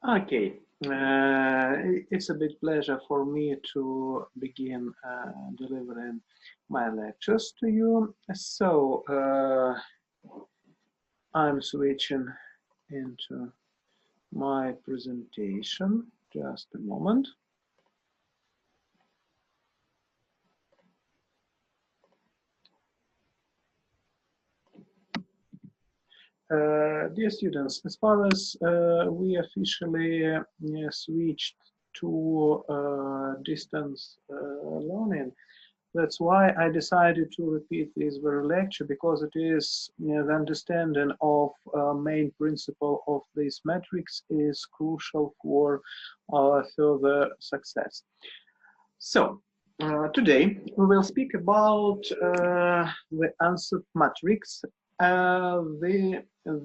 Okay, it's a big pleasure for me to begin delivering my lectures to you. So I'm switching into my presentation. Just a moment. Dear students, as far as we officially switched to distance learning, that's why I decided to repeat this very lecture, because it is the understanding of main principle of this matrix is crucial for our further success. So today we will speak about the Ansoff matrix, the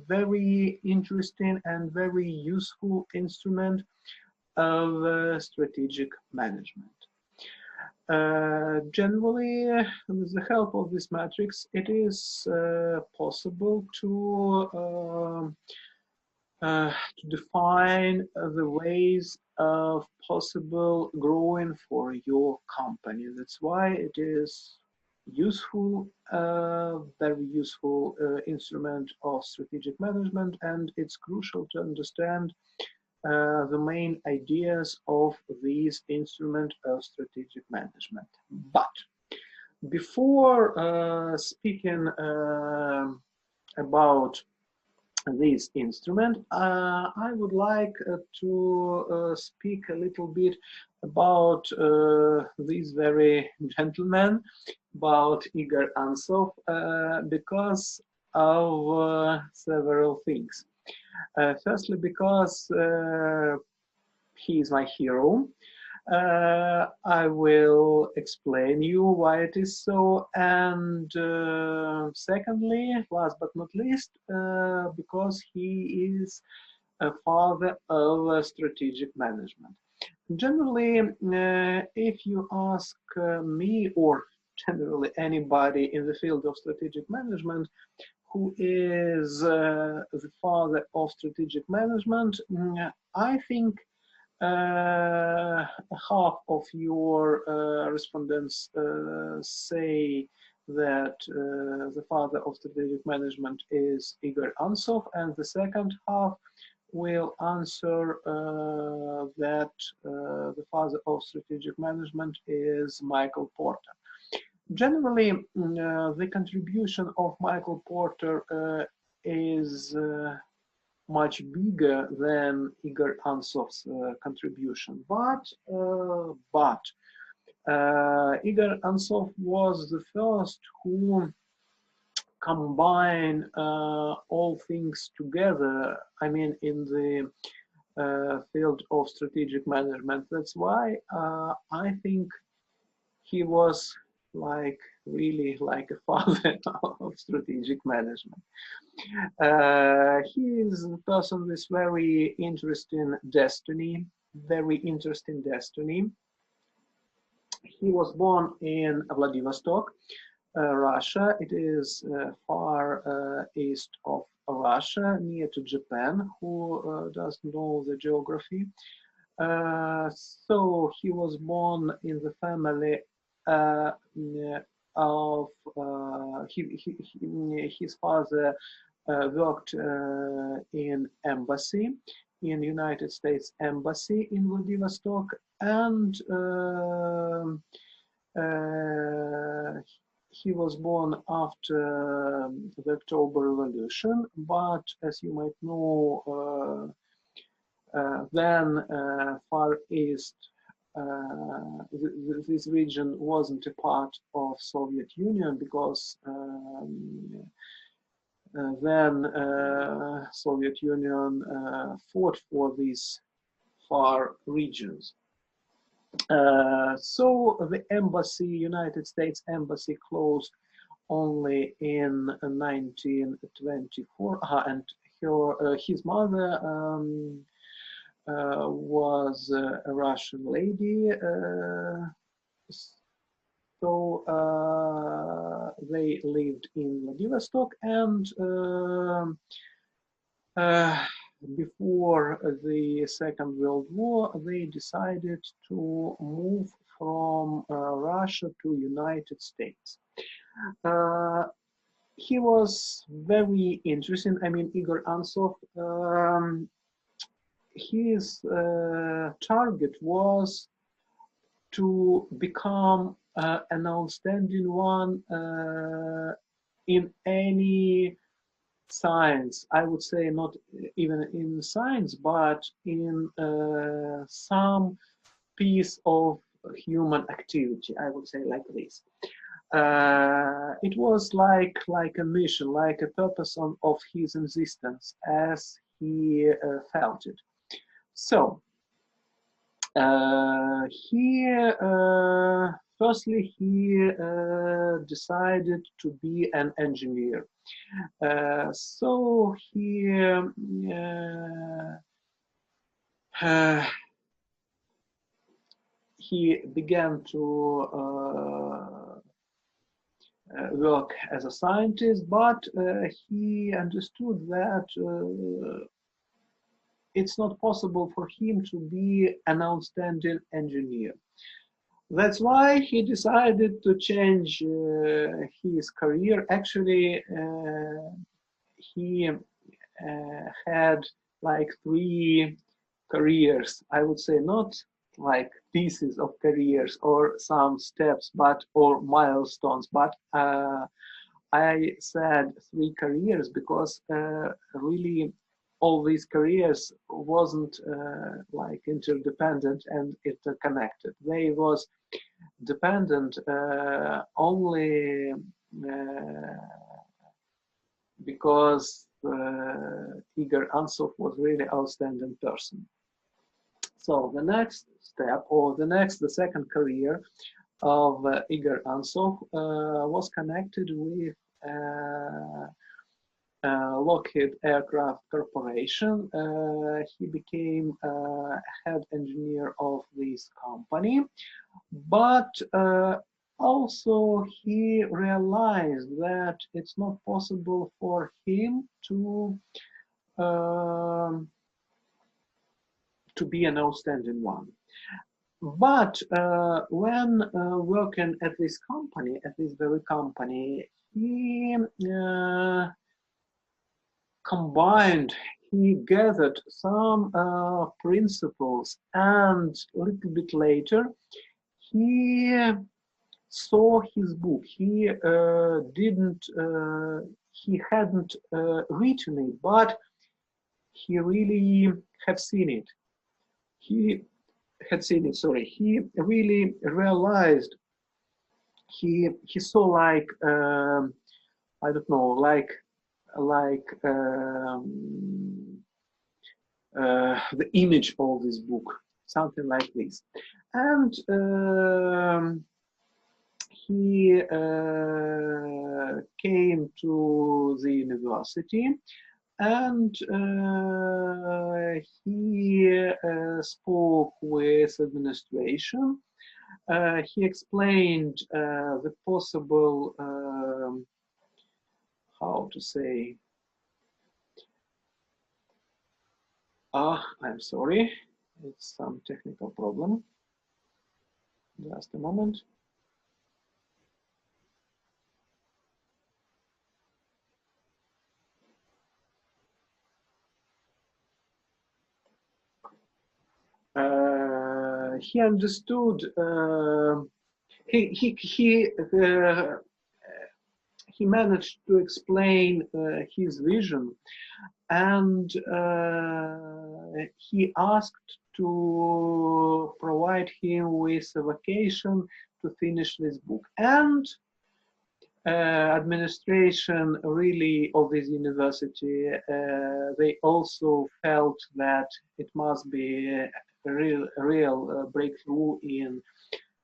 very interesting and very useful instrument of strategic management. Generally, with the help of this matrix, it is possible to define the ways of possible growing for your company. That's why it is useful, very useful instrument of strategic management, and it's crucial to understand the main ideas of this instrument of strategic management. But before speaking about this instrument, I would like to speak a little bit about this very gentleman, about Igor Ansoff, because of several things. Firstly, because he is my hero. I will explain you why it is so, and secondly, last but not least, because he is a father of strategic management. Generally, if you ask me, or generally anybody in the field of strategic management, who is the father of strategic management, I think half of your respondents say that the father of strategic management is Igor Ansoff, and the second half will answer that the father of strategic management is Michael Porter. Generally, the contribution of Michael Porter is much bigger than Igor Ansoff's contribution, but Igor Ansoff was the first who combined all things together. I mean, in the field of strategic management. That's why I think he was really like a father of strategic management. He is a person with very interesting destiny, He was born in Vladivostok, Russia. It is far east of Russia, near to Japan. Who doesn't know the geography? So he was born in the family of his father worked in embassy, in United States Embassy in Vladivostok, and he was born after the October Revolution, but as you might know, then Far East, this region wasn't a part of Soviet Union, because then Soviet Union fought for these far regions. So the embassy, United States Embassy, closed only in 1924, and his mother was a Russian lady, so they lived in Vladivostok, and before the Second World War, they decided to move from Russia to United States. He was very interesting. I mean, Igor Ansoff, his target was to become an outstanding one in any science. I would say not even in science, but in some piece of human activity. I would say like this. It was like a mission, like a purpose of his existence, as he felt it. So firstly, he decided to be an engineer. So he began to work as a scientist, but he understood that it's not possible for him to be an outstanding engineer. That's why he decided to change his career. Actually, he had like 3 careers. I would say not like pieces of careers or some steps, but or milestones. But I said 3 careers because really all these careers wasn't like interdependent and interconnected. They was dependent only because Igor Ansoff was really outstanding person. So the next step, or the second career of Igor Ansoff was connected with Lockheed Aircraft Corporation. He became head engineer of this company, but also he realized that it's not possible for him to be an outstanding one. But when working at this company, at this very company, he combined, he gathered some principles, and a little bit later, he saw his book. He hadn't written it, but he really had seen it. He really realized. He saw like I don't know, like the image of this book, something like this, and he came to the university, and he spoke with administration. He explained the possible, how to say, I'm sorry, it's some technical problem. Just a moment. He understood. He managed to explain his vision, and he asked to provide him with a vacation to finish this book. And administration really of this university, they also felt that it must be a real breakthrough in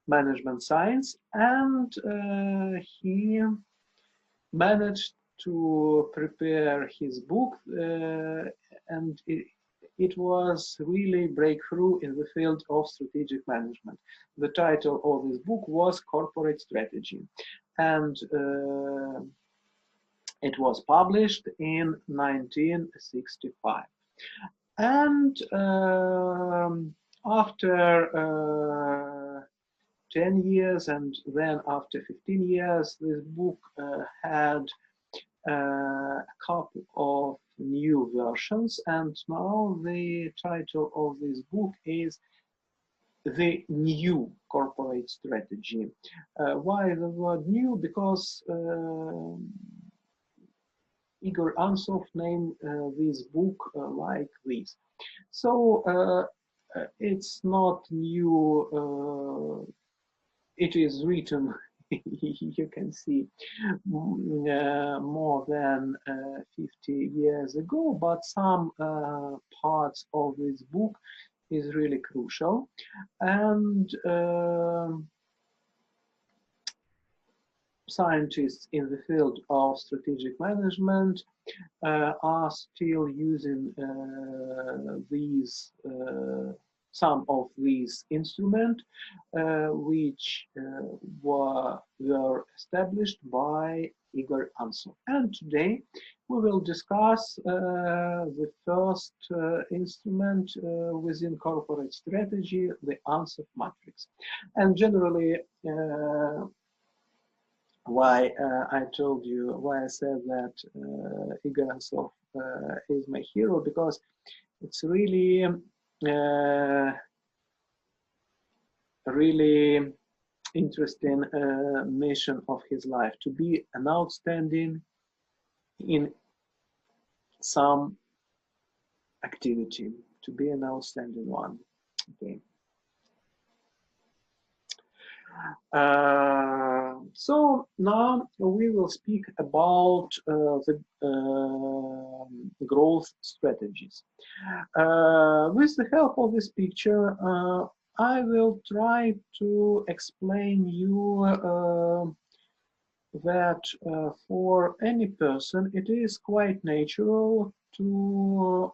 management science, and he managed to prepare his book, and it was really breakthrough in the field of strategic management. The title of this book was Corporate Strategy, and it was published in 1965. And after 10 years and then after 15 years, this book had a couple of new versions, and now the title of this book is The New Corporate Strategy. Why the word new? Because Igor Ansoff named this book like this. So it's not new, it is written, you can see, more than 50 years ago, but some parts of this book is really crucial. And scientists in the field of strategic management are still using some of these instruments, which were established by Igor Ansoff. And today we will discuss the first instrument within corporate strategy, the Ansoff matrix. And generally, why I told you, why I said that Igor Ansoff is my hero, because it's really really interesting mission of his life, to be an outstanding in some activity, to be an outstanding one. Okay. So now we will speak about the growth strategies. With the help of this picture, I will try to explain you that for any person it is quite natural to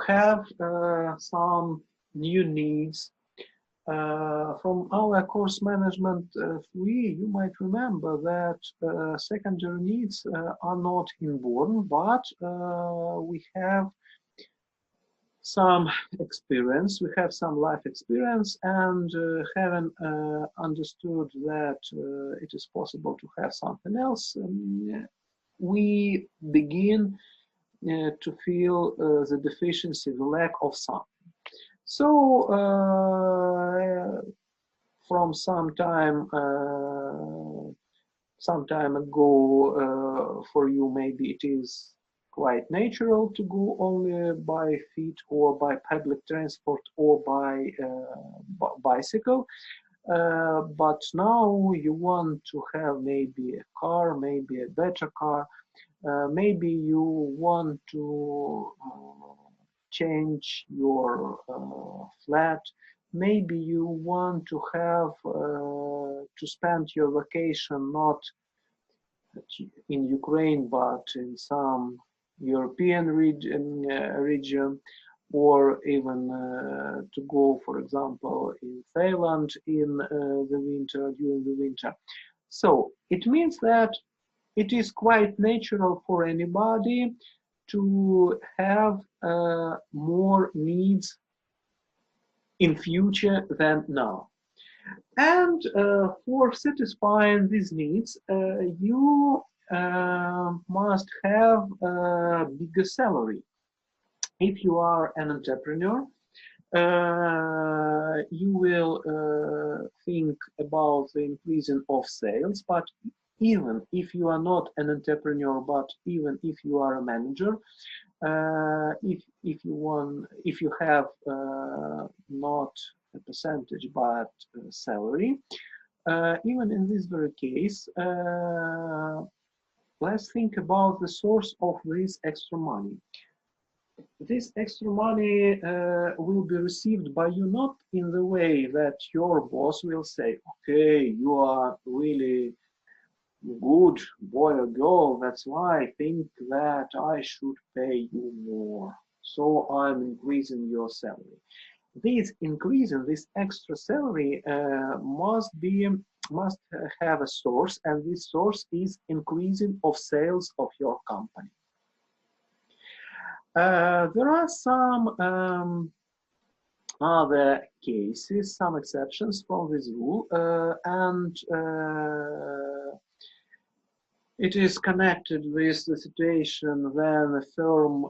have some new needs. From our course management 3, you might remember that secondary needs are not inborn, but we have some experience, we have some life experience, and having understood that it is possible to have something else, we begin to feel the deficiency, the lack of something. So from some time ago, for you maybe it is quite natural to go only by feet or by public transport or by bicycle, but now you want to have maybe a car, maybe a better car, maybe you want to change your flat, maybe you want to have to spend your vacation not in Ukraine but in some European region, or even to go, for example, in Thailand in the winter, during the winter. So it means that it is quite natural for anybody to have more needs in future than now. And for satisfying these needs, you must have a bigger salary. If you are an entrepreneur, you will think about the increasing of sales, but even if you are not an entrepreneur, but even if you are a manager, if you have not a percentage but a salary, even in this very case, let's think about the source of this extra money. This extra money will be received by you not in the way that your boss will say, okay, you are really good boy or girl, that's why I think that I should pay you more, so I'm increasing your salary. This increasing, this extra salary must have a source, and this source is increasing of sales of your company. There are some other cases, some exceptions from this rule, and it is connected with the situation when a firm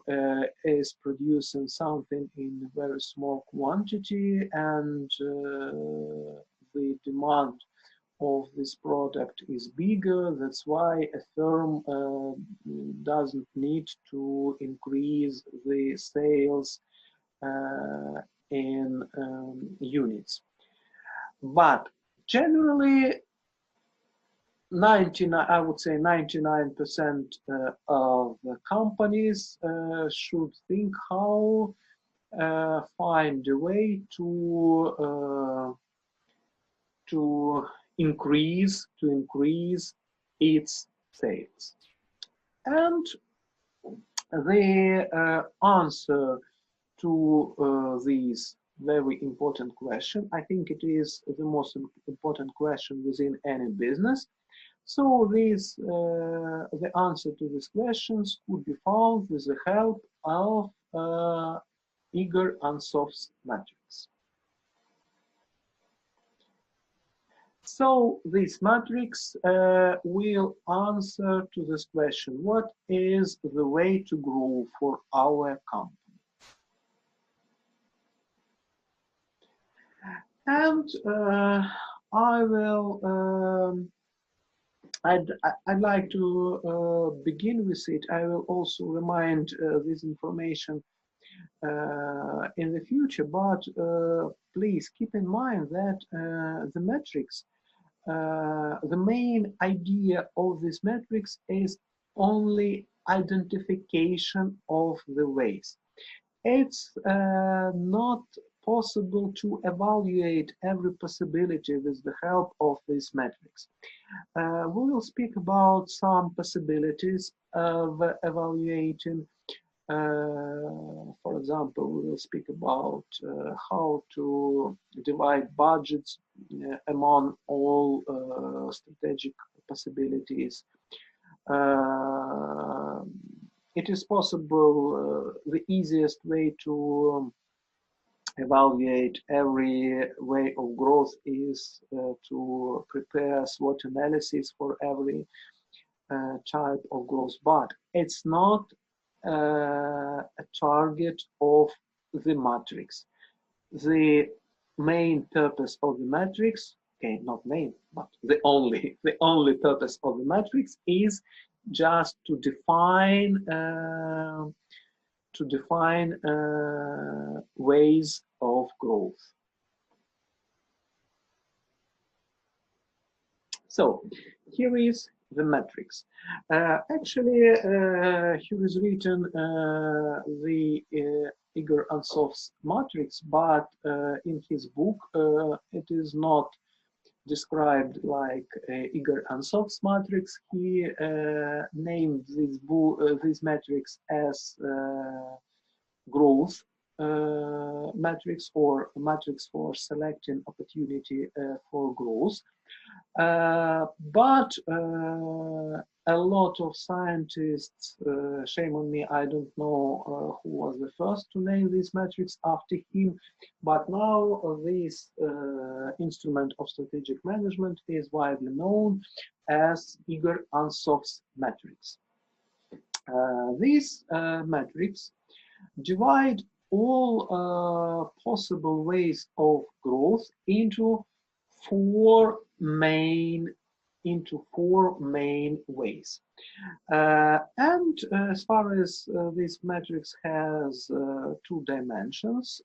is producing something in a very small quantity and the demand of this product is bigger. That's why a firm doesn't need to increase the sales in units. But generally, I would say 99% of the companies should think how find a way to increase its sales. And the answer to this very important question, I think it is the most important question within any business. So this, the answer to these questions could be found with the help of Igor Ansoff's matrix. So this matrix will answer to this question: what is the way to grow for our company? And I will. I'd like to begin with it. I will also remind this information in the future, but please keep in mind that the matrix, the main idea of this matrix is only identification of the ways. It's not possible to evaluate every possibility with the help of this matrix. We will speak about some possibilities of evaluating. For example, we will speak about how to divide budgets among all strategic possibilities. It is possible, the easiest way to evaluate every way of growth is to prepare SWOT analysis for every type of growth, but it's not a target of the matrix. The main purpose of the matrix, okay, not main, but the only purpose of the matrix is just to define ways of growth. So here is the matrix. Actually, here is written the Igor Ansoff's matrix, but in his book it is not described like Igor Ansoff's matrix. He named this matrix as growth matrix, or matrix for selecting opportunity for growth. But a lot of scientists, shame on me, I don't know who was the first to name this matrix after him, but now this instrument of strategic management is widely known as Igor Ansoff's matrix. This matrix divide all possible ways of growth into four main ways. And as far as this matrix has two dimensions,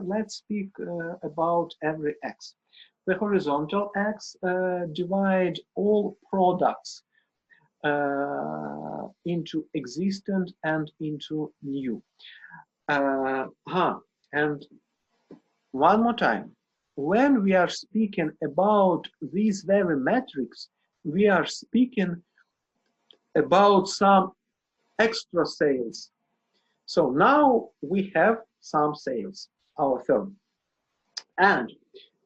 let's speak about every X. The horizontal X divide all products into existent and into new. And one more time, when we are speaking about these very metrics, we are speaking about some extra sales. So now we have some sales, our firm, and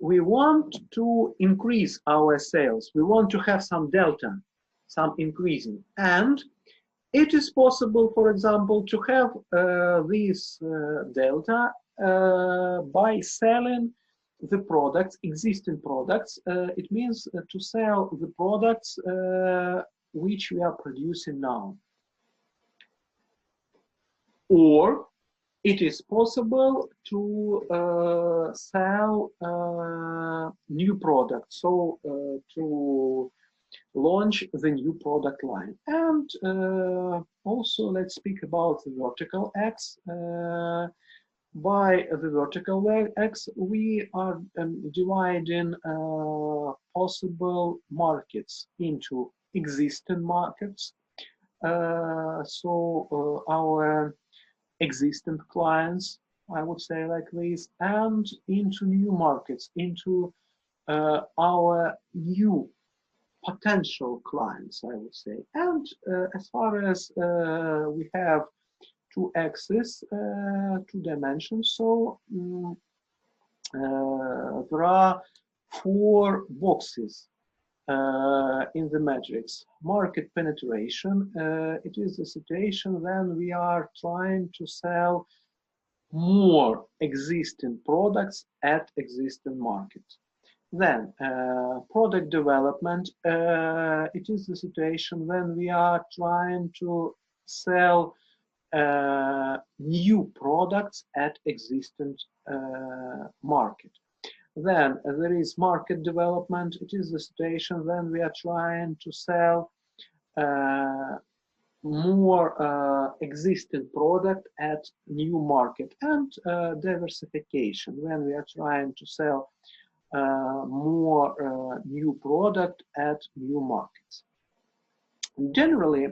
we want to increase our sales. We want to have some delta, some increasing, and it is possible, for example, to have this delta by selling the products, existing products. It means to sell the products which we are producing now. Or it is possible to sell new products, so to launch the new product line. And also let's speak about the vertical X. By the vertical X, we are dividing possible markets into existing markets. Our existing clients, I would say like this, and into new markets, into our new potential clients, I would say. And as far as we have two axes, two dimensions, so there are four boxes in the matrix. Market penetration, it is the situation when we are trying to sell more existing products at existing markets. Then product development, it is the situation when we are trying to sell new products at existing market. Then there is market development. It is the situation when we are trying to sell more existing product at new market. And diversification, when we are trying to sell more new product at new markets. Generally,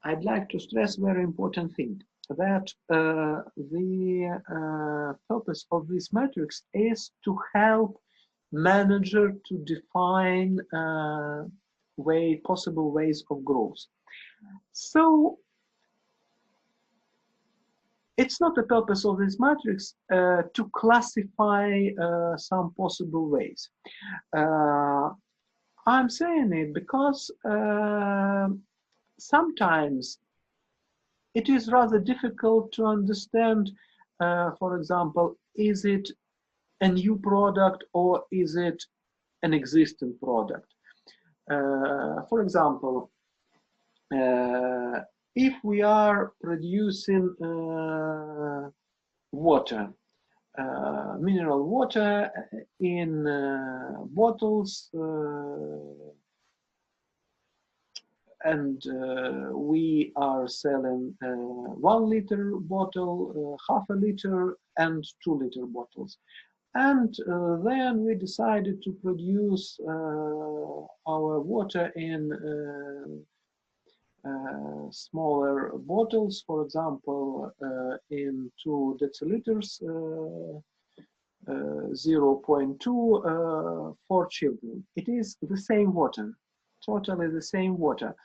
I'd like to stress a very important thing, that the purpose of this matrix is to help manager to define possible ways of growth. So it's not the purpose of this matrix to classify some possible ways. I'm saying it because sometimes it is rather difficult to understand, for example, is it a new product or is it an existing product? For example, if we are producing water, mineral water in bottles, and we are selling 1 liter bottle, half a liter, and 2 liter bottles. And then we decided to produce our water in smaller bottles, for example, in 2 deciliters, 0.2 for children. It is the same water, totally the same water,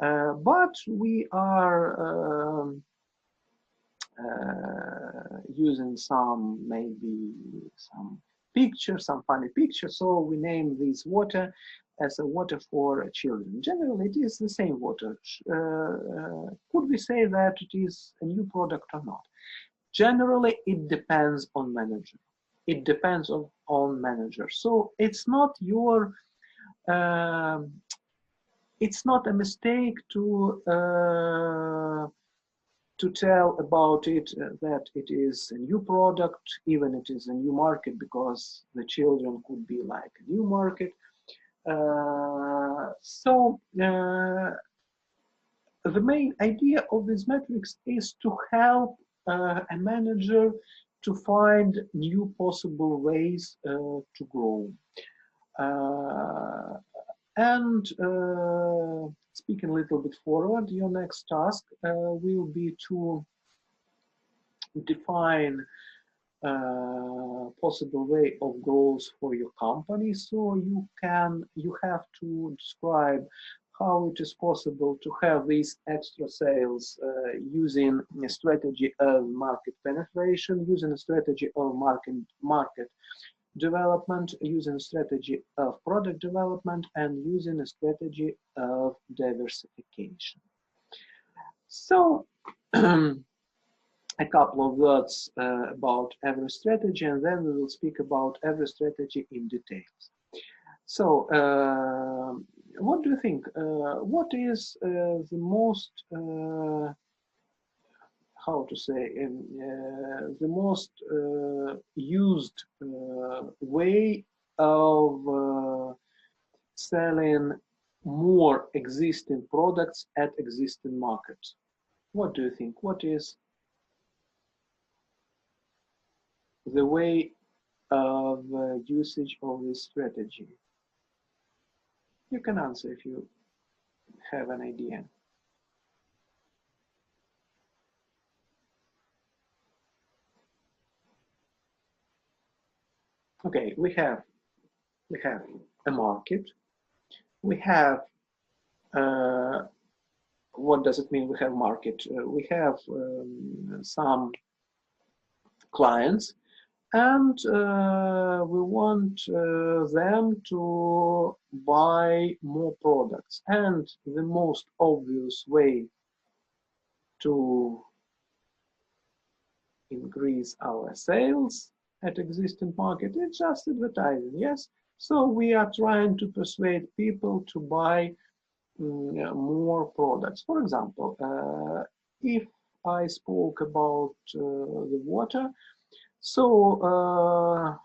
but we are using maybe some pictures, some funny pictures, so we name this water as a water for children. Generally, it is the same water. Could we say that it is a new product or not? Generally, it depends on manager. It depends on manager. So it's not your, it's not a mistake to tell about it that it is a new product, even it is a new market, because the children could be like a new market. The main idea of this matrix is to help a manager to find new possible ways to grow. Speaking a little bit forward, your next task will be to define possible way of growth for your company. So you have to describe how it is possible to have these extra sales using a strategy of market penetration, using a strategy of market development, using a strategy of product development, and using a strategy of diversification. So, a couple of words about every strategy, and then we will speak about every strategy in details. So, what do you think? What is the most, how to say, the most used way of selling more existing products at existing markets? What do you think? What is the way of usage of this strategy? You can answer if you have an idea. Okay, we have a market. We have what does it mean? We have market. We have some clients, and we want them to buy more products. And the most obvious way to increase our sales at existing market is just advertising. Yes, so we are trying to persuade people to buy more products. For example, if I spoke about the water, so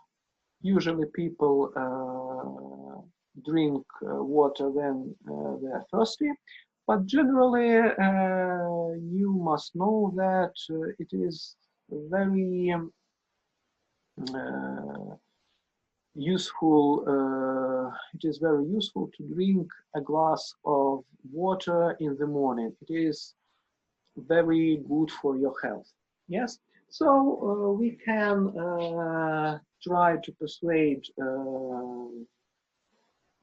usually people drink water when they are thirsty, but generally you must know that it is very useful. It is very useful to drink a glass of water in the morning. It is very good for your health. Yes, so we can try to persuade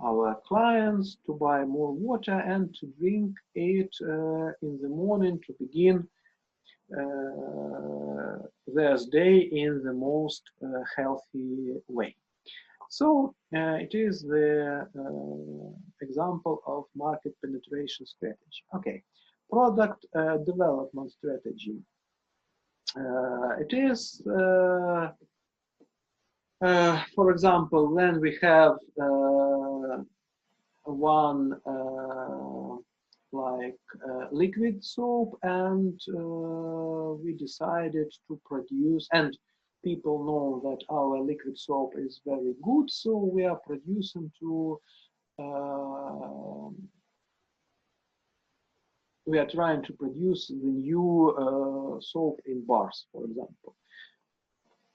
our clients to buy more water and to drink it in the morning to begin their day in the most healthy way. So it is the example of market penetration strategy. Okay, product development strategy. It is, for example, when we have one liquid soap, and we decided to produce, and people know that our liquid soap is very good, so we are producing to we are trying to produce the new soap in bars, for example.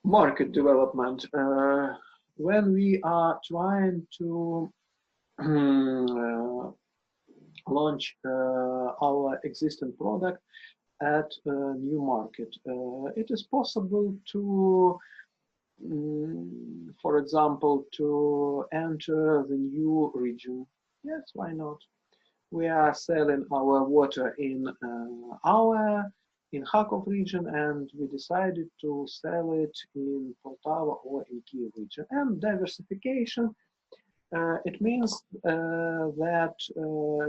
Market development. When we are trying to launch our existing product at a new market, it is possible to, for example, to enter the new region. Yes, why not? We are selling our water in Kharkov region, and we decided to sell it in Poltava or in Kiev region. And diversification, it means that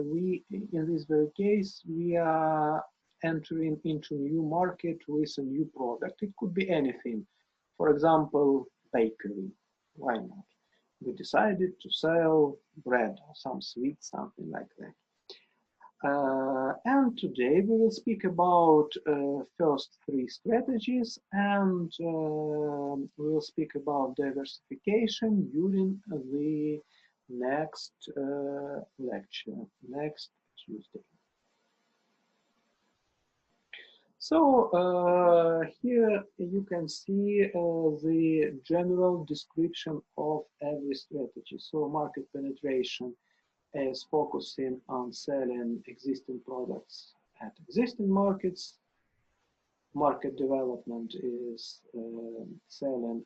we, in this very case, we are entering into new market with a new product. It could be anything. For example, bakery. Why not? We decided to sell bread or some sweet, something like that. And today we will speak about first three strategies, and we will speak about diversification during the next lecture, next Tuesday. So here you can see the general description of every strategy. So market penetration is focusing on selling existing products at existing markets. Market development is selling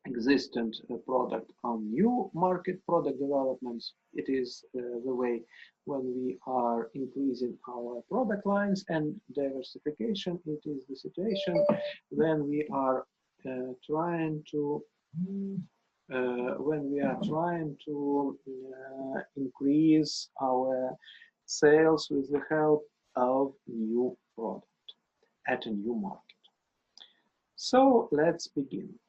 existing product on new market. Product developments, it is the way when we are increasing our product lines, and diversification, it is the situation when we are trying to increase our sales with the help of new product at a new market. So let's begin.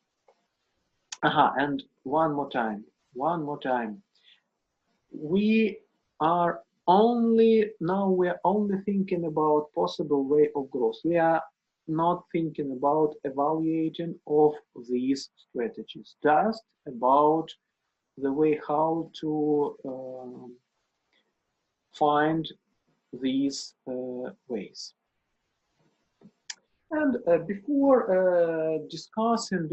And one more time. We are only thinking about possible way of growth. We are not thinking about evaluating of these strategies, just about the way how to find these ways. And before discussing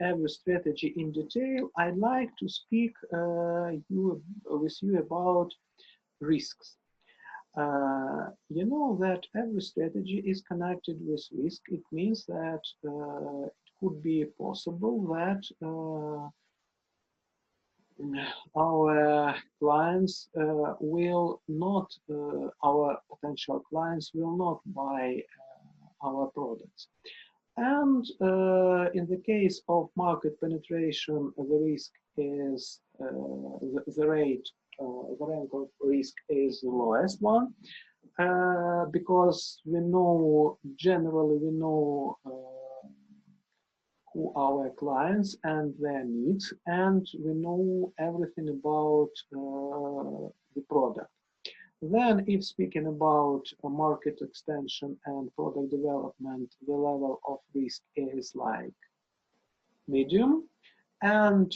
every strategy in detail, I'd like to speak with you about risks. You know that every strategy is connected with risk. It means that it could be possible that our clients will not, our potential clients will not buy our products. And in the case of market penetration, the risk is the rank of risk is the lowest one, because generally we know who our clients and their needs, and we know everything about the product. Then, if speaking about market extension and product development, the level of risk is like medium. And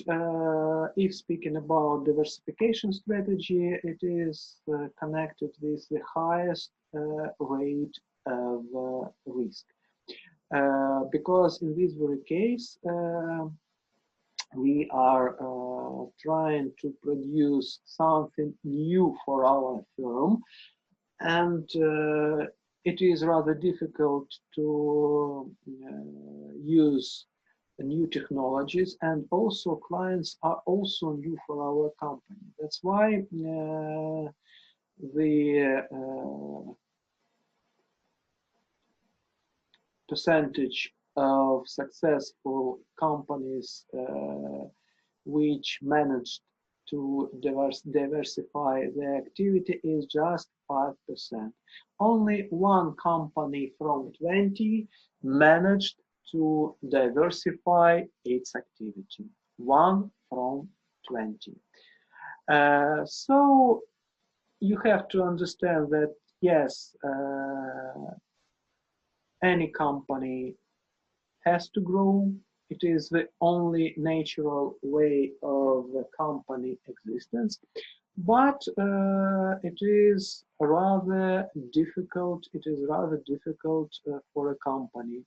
if speaking about diversification strategy, it is connected with the highest rate of risk. Because in this very case, we are trying to produce something new for our firm, and it is rather difficult to use new technologies, and also clients are also new for our company. That's why the percentage of successful companies which managed to diversify their activity is just 5%. Only one company from 20 managed to diversify its activity. One from 20. So you have to understand that, yes, any company has to grow. It is the only natural way of the company existence, but it is rather difficult. It is rather difficult for a company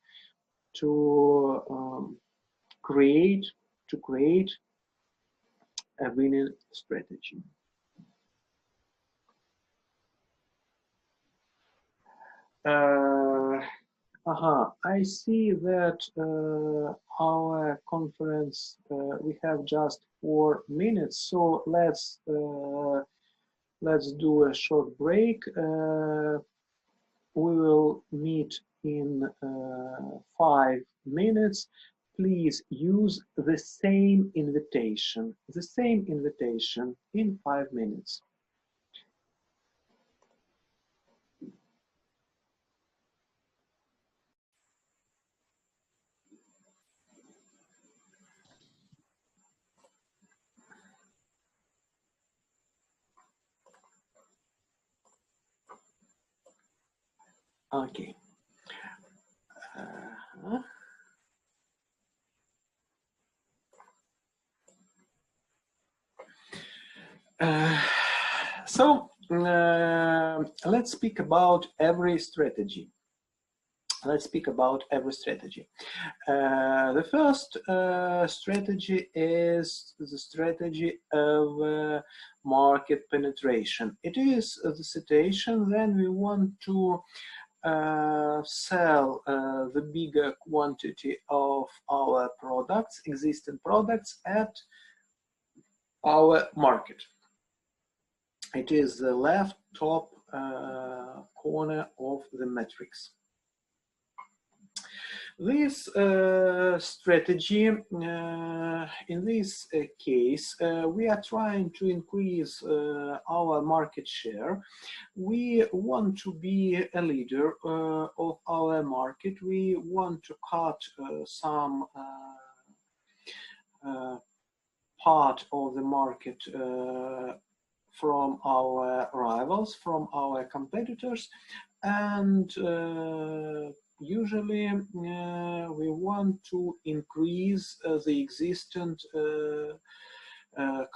to create a winning strategy. I see that our conference, we have just 4 minutes, so let's do a short break. We will meet in 5 minutes. Please use the same invitation in 5 minutes. Okay. So let's speak about every strategy. The first strategy is the strategy of market penetration. It is the situation when we want to sell the bigger quantity of our products, existing products, at our market. It is the left top corner of the matrix. This strategy, in this case, we are trying to increase our market share. We want to be a leader of our market. We want to cut some part of the market from our rivals, from our competitors, and usually we want to increase the existing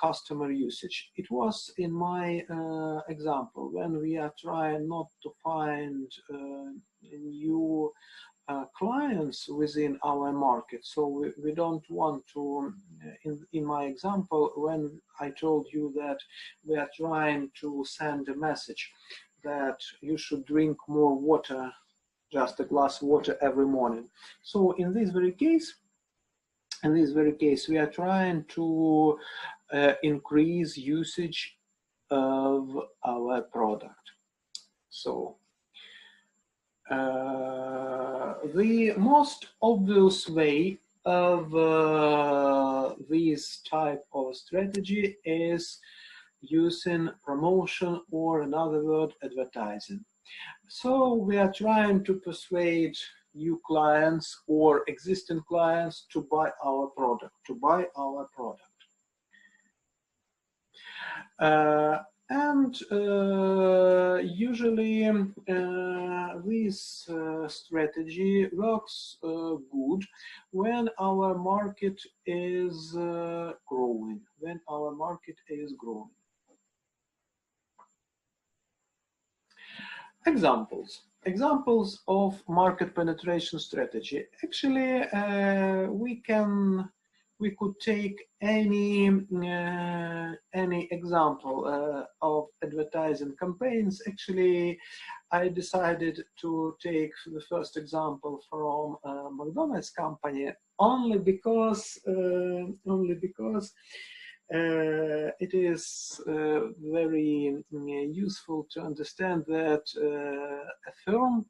customer usage. It was in my example when we are trying not to find new clients within our market. So we don't want to, in my example, when I told you that we are trying to send a message that you should drink more water, just a glass of water every morning. So in this very case, we are trying to increase usage of our product. So the most obvious way of this type of strategy is using promotion, or in other words, advertising. So we are trying to persuade new clients or existing clients to buy our product, and usually this strategy works good when our market is growing. Examples of market penetration strategy. Actually, we could take any example of advertising campaigns. Actually, I decided to take the first example from McDonald's company only because it is very useful to understand that a firm,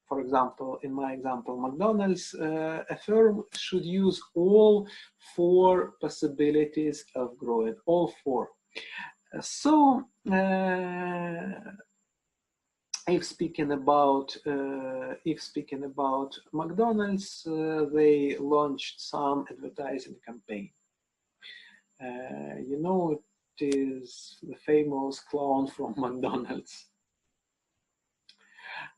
for example, in my example, McDonald's, a firm should use all 4 possibilities of growing, all 4. So, if speaking about McDonald's, they launched some advertising campaign. You know, it is the famous clown from McDonald's.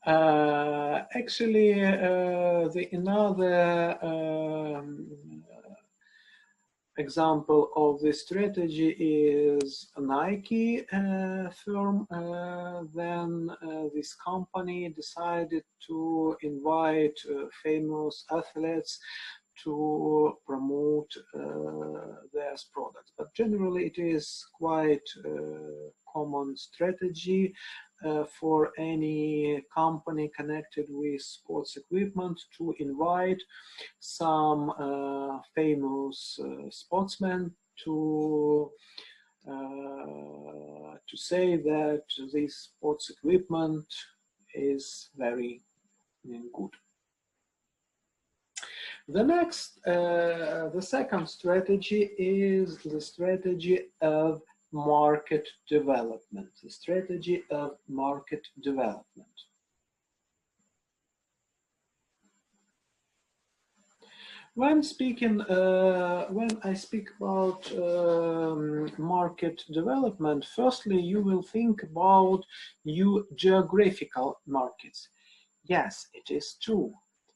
Actually, another example of this strategy is a Nike firm. Then this company decided to invite famous athletes to promote their products. But generally, it is quite a common strategy for any company connected with sports equipment to invite some famous sportsmen to say that this sports equipment is very good. The second strategy is the strategy of market development. When I speak about market development, firstly, you will think about new geographical markets. Yes, it is true.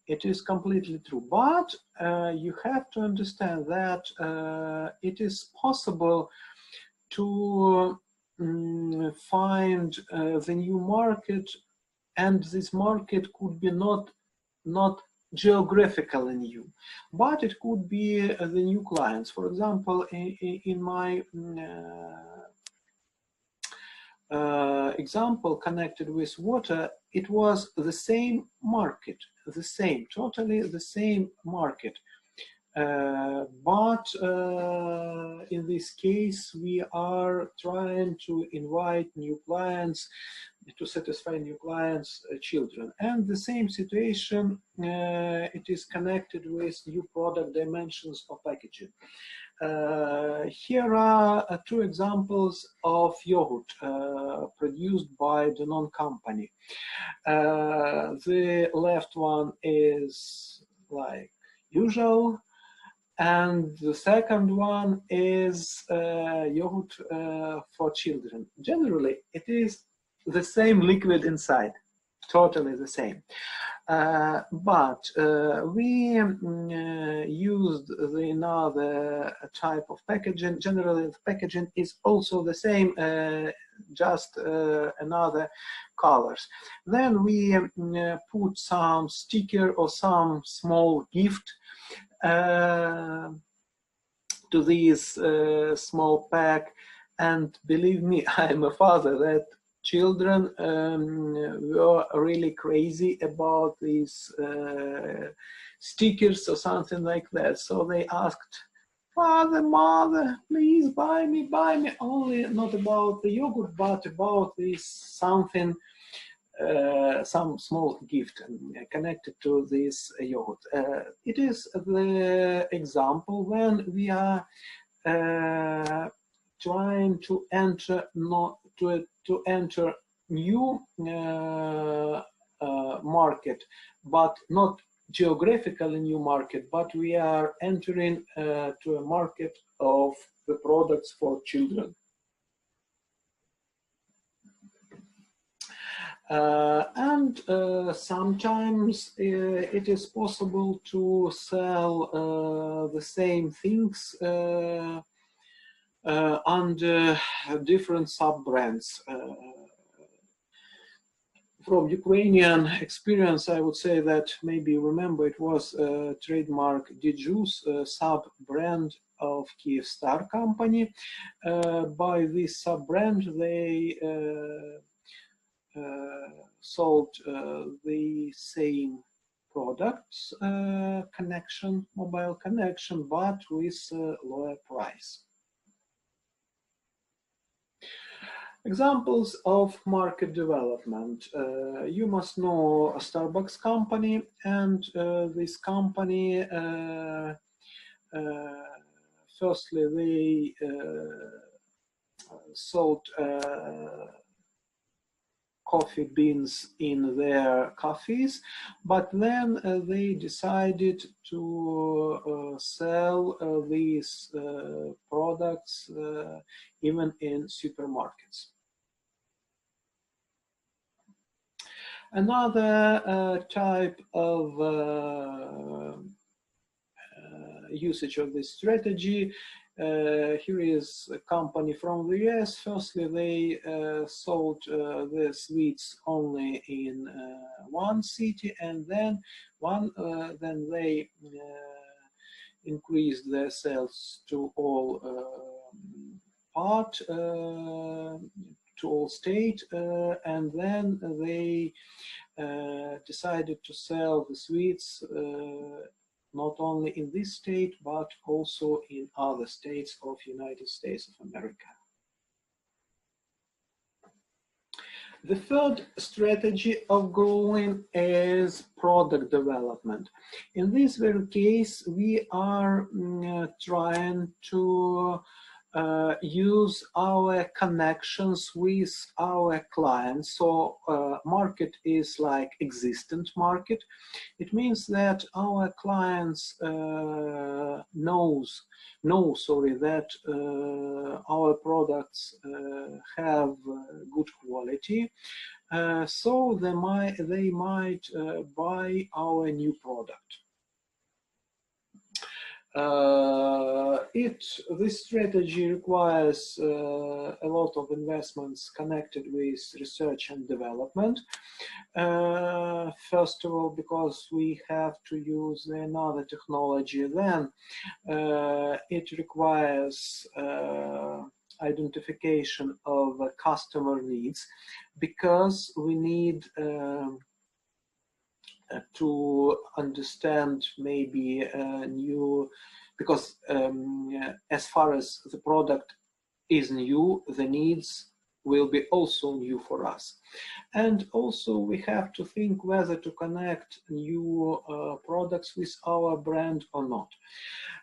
It is completely true, but you have to understand that it is possible to find the new market, and this market could be not geographically new, but it could be the new clients. For example, in my example connected with water, it was the same market, totally the same market. But in this case, we are trying to invite new clients to satisfy new clients' children. And the same situation, it is connected with new product dimensions of packaging. Here are two examples of yogurt produced by the non-company. The left one is like usual, and the second one is yogurt for children. Generally, it is the same liquid inside, totally the same. But we used another type of packaging. Generally, the packaging is also the same, just another colors. Then we put some sticker or some small gift to this small pack, and believe me, I'm a father that children were really crazy about these stickers or something like that. So they asked, "Father, mother, please buy me, only not about the yogurt, but about this something, some small gift connected to this yogurt." It is the example when we are trying to enter to enter new market, but not geographically new market, but we are entering to a market of the products for children. And sometimes it is possible to sell the same things under different sub-brands. From Ukrainian experience, I would say that maybe you remember it was trademark Dijus, sub-brand of Kyivstar company. By this sub-brand, they sold the same products, mobile connection, but with lower price. Examples of market development. You must know a Starbucks company, and this company, firstly, they sold coffee beans in their coffees, but then they decided to sell these products even in supermarkets. Another type of usage of this strategy, here is a company from the US. Firstly, they sold the sweets only in one city, and then they increased their sales to all to all state, and then they decided to sell the sweets not only in this state, but also in other states of United States of America. The third strategy of growing is product development. In this very case, we are trying to use our connections with our clients. So market is like existent market. It means that our clients know that our products have good quality, so they might buy our new product. This strategy requires a lot of investments connected with research and development. First of all, because we have to use another technology, then it requires identification of customer needs, because we need to understand maybe new, because as far as the product is new, the needs will be also new for us. And also we have to think whether to connect new products with our brand or not.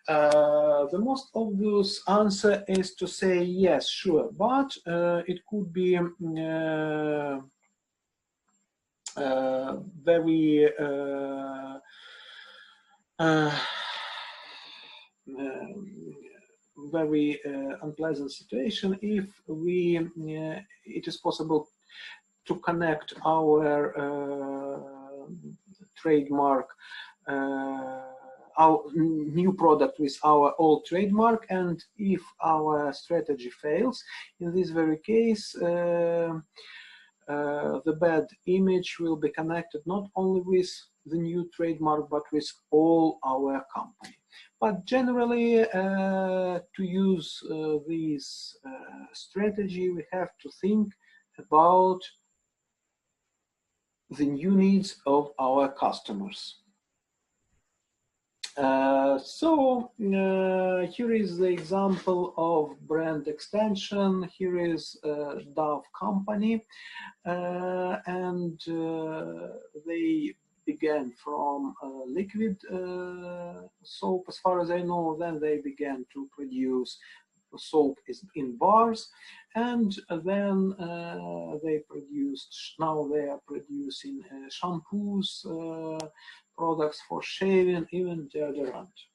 The most obvious answer is to say yes, sure, but it could be very very unpleasant situation if we it is possible to connect our trademark, our new product with our old trademark, and if our strategy fails, in this very case the bad image will be connected not only with the new trademark but with all our company. But generally, to use this strategy, we have to think about the new needs of our customers. Here is the example of brand extension. Here is Dove company, and they began from liquid soap, as far as I know. Then they began to produce soap in bars, and then they produced, now they are producing shampoos, products for shaving, even deodorant.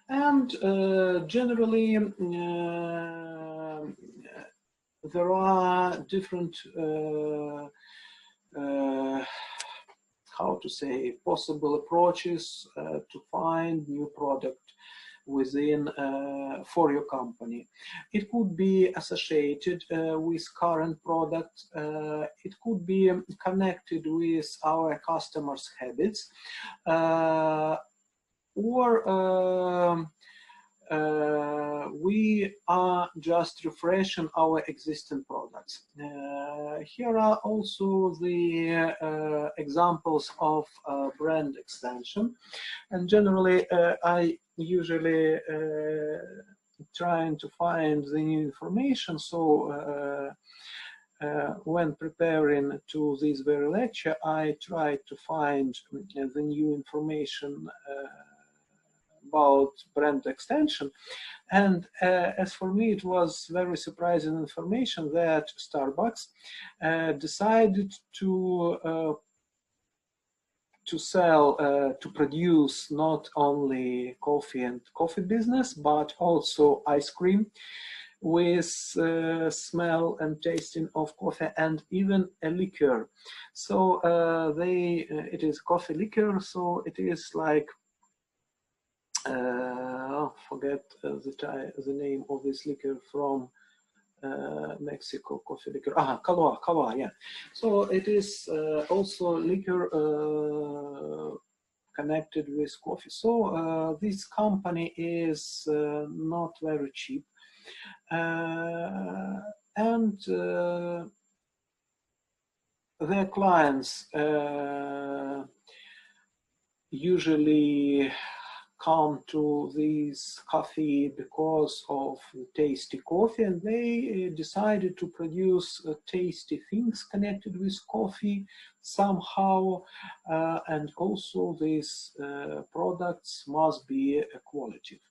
And generally there are different how to say, possible approaches to find new product within for your company. It could be associated with current product. It could be connected with our customers' habits, or we are just refreshing our existing products. Here are also the examples of brand extension, and generally I usually trying to find the new information, so when preparing to this very lecture, I try to find the new information about brand extension. And as for me, it was very surprising information that Starbucks decided to sell, to produce not only coffee and coffee business, but also ice cream with smell and tasting of coffee, and even a liquor. So it is coffee liquor, so it is like forget the name of this liquor from Mexico, coffee liquor. Kava, yeah. So it is also liquor connected with coffee. So this company is not very cheap, and their clients usually come to this coffee because of tasty coffee, and they decided to produce tasty things connected with coffee somehow, and also these products must be quality.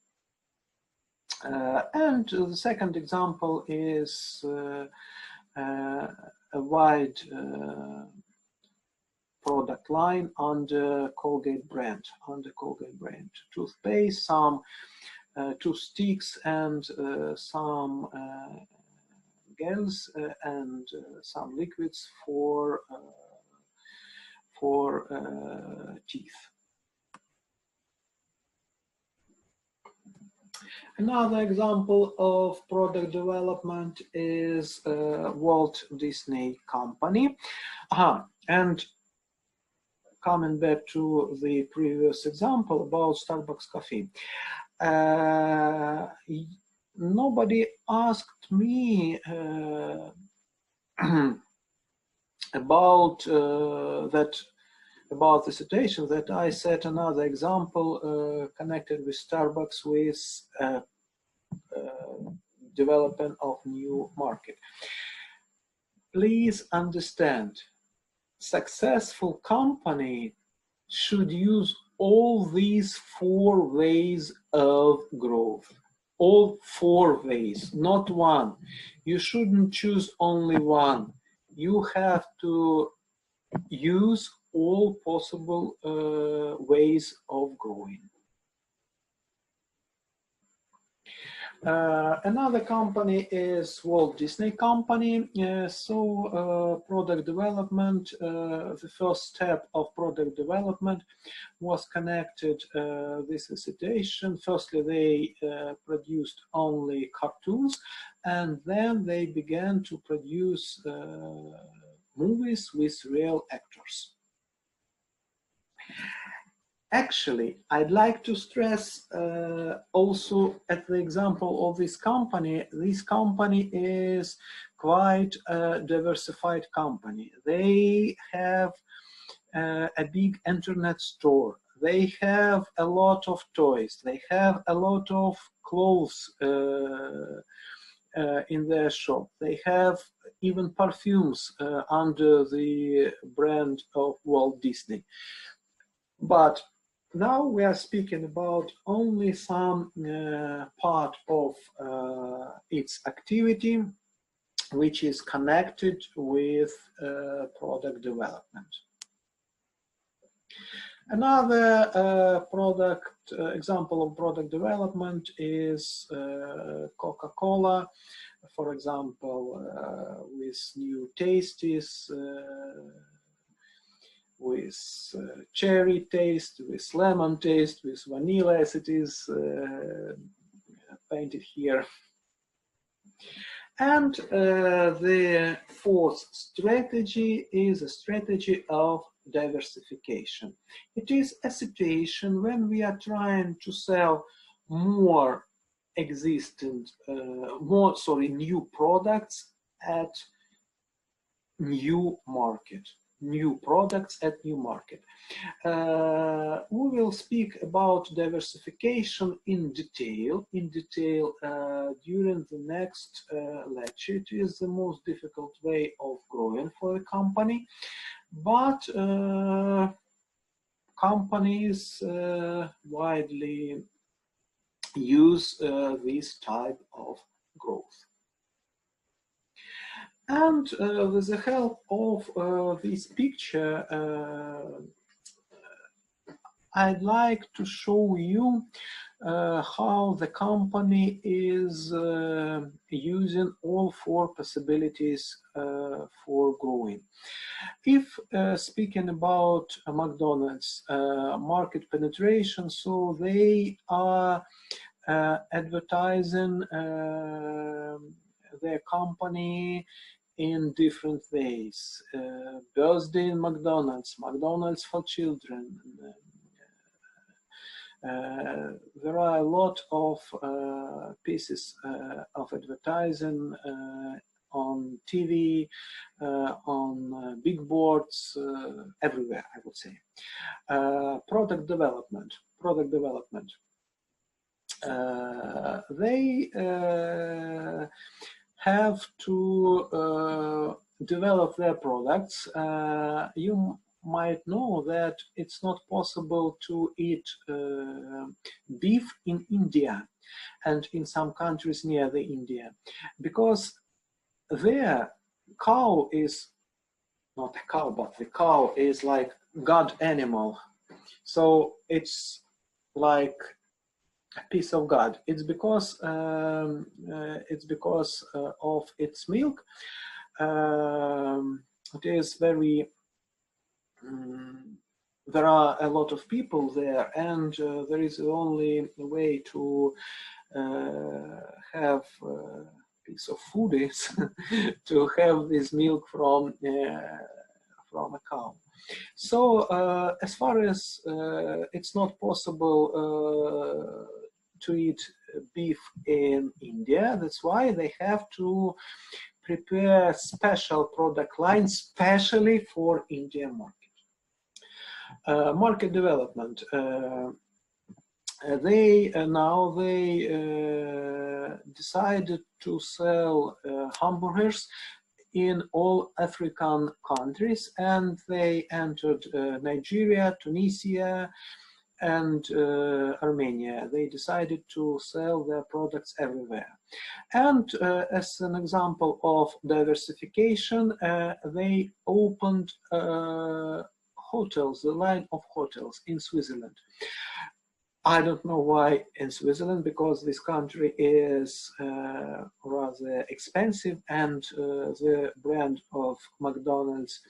And the second example is a wide product line under Colgate brand, toothpaste, some toothsticks, and some gels, and some liquids for teeth. Another example of product development is Walt Disney Company. And coming back to the previous example about Starbucks coffee, nobody asked me about the situation that I set another example connected with Starbucks with development of new market. Please understand, successful company should use all these 4 ways of growth. All 4 ways, not one. You shouldn't choose only one. You have to use all possible ways of growing. Another company is Walt Disney Company. Product development, the first step of product development was connected with the situation. Firstly, they produced only cartoons, and then they began to produce movies with real actors. Actually, I'd like to stress also at the example of this company is quite a diversified company. They have a big internet store. They have a lot of toys. They have a lot of clothes in their shop. They have even perfumes under the brand of Walt Disney. But now we are speaking about only some part of its activity which is connected with product development. Another example of product development is Coca-Cola, for example, with new tastes, with cherry taste, with lemon taste, with vanilla as it is painted here. And the 4th strategy is a strategy of diversification. It is a situation when we are trying to sell more new products at new market. New products at new market. We will speak about diversification in detail during the next lecture. It is the most difficult way of growing for a company, but companies widely use this type of growth. And with the help of this picture, I'd like to show you how the company is using all 4 possibilities for growing. If speaking about McDonald's market penetration, so they are advertising their company in different ways. Birthday in McDonald's, McDonald's for children. There are a lot of pieces of advertising on TV, on big boards, everywhere, I would say. Product development. They have to develop their products. You might know that it's not possible to eat beef in India and in some countries near the India, because their cow is not a cow, but the cow is like god animal. So it's like a piece of God. It's because of its milk. It is very. There are a lot of people there, and there is only a way to have a piece of food is to have this milk from a cow. So as far as it's not possible to eat beef in India, that's why they have to prepare special product lines specially for Indian market. Market development. They decided to sell hamburgers in all African countries, and they entered Nigeria, Tunisia, and Armenia. They decided to sell their products everywhere. And as an example of diversification, they opened hotels, the line of hotels in Switzerland. I don't know why in Switzerland, because this country is rather expensive, and the brand of McDonald's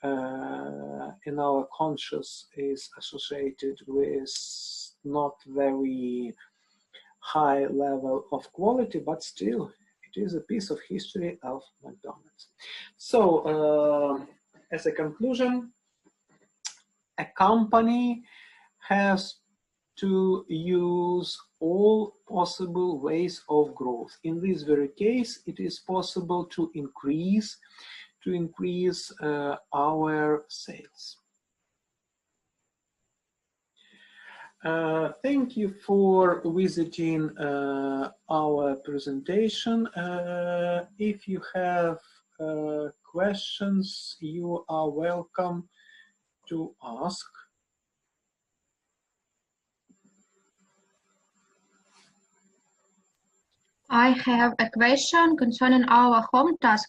in our conscious is associated with not very high level of quality, but still it is a piece of history of McDonald's. So as a conclusion, a company has to use all possible ways of growth. In this very case, it is possible to increase our sales. Thank you for visiting our presentation. If you have questions, you are welcome to ask. I have a question concerning our home task.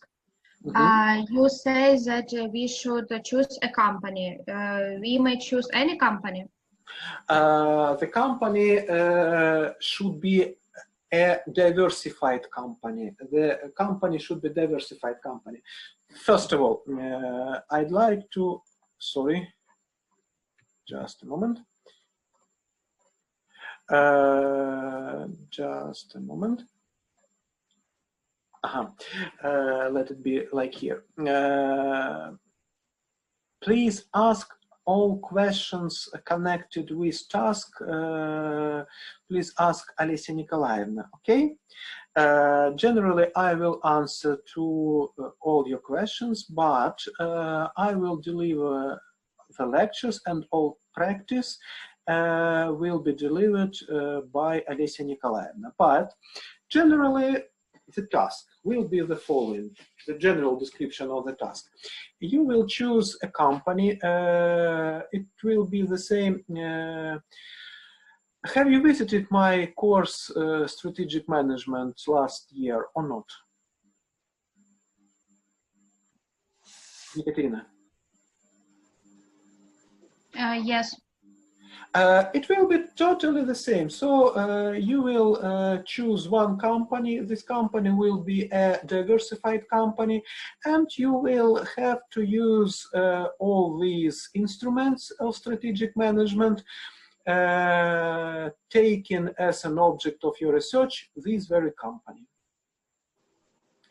You say that we should choose a company. We may choose any company. The company should be a diversified company. The company should be a diversified company. First of all, I'd like to, sorry, just a moment. Just a moment. Let it be like here. Please ask all questions connected with task. Please ask Olesya Nikolaevna, okay? Generally, I will answer to all your questions, but I will deliver the lectures, and all practice will be delivered by Olesya Nikolaevna. But generally, the task will be the following, the general description of the task. You will choose a company. It will be the same. Have you visited my course, Strategic Management, last year or not? Ekaterina? Yes. It will be totally the same. So you will choose one company. This company will be a diversified company, and you will have to use all these instruments of strategic management, taken as an object of your research this very company.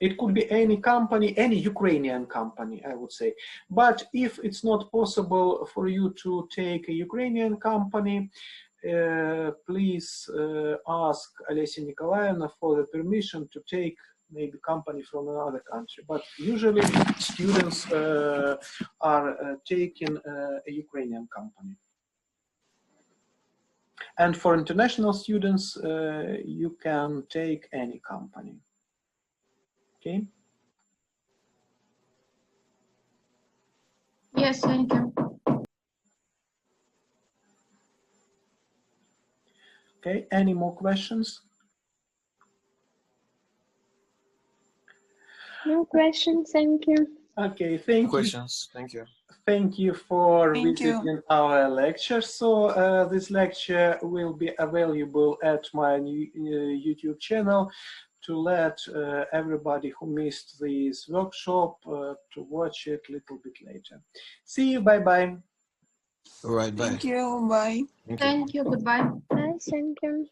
It could be any company, any Ukrainian company, I would say. But if it's not possible for you to take a Ukrainian company, please ask Olesya Nikolaevna for the permission to take maybe company from another country. But usually students are taking a Ukrainian company. And for international students, you can take any company. Okay. Yes, thank you. Okay, any more questions? No questions, thank you. Okay, thank you. Questions, thank you. Thank you for visiting our lecture. So this lecture will be available at my YouTube channel to let everybody who missed this workshop to watch it a little bit later. See you, bye-bye. All right, bye. Thank you, bye. Thank you, goodbye. Bye, thank you.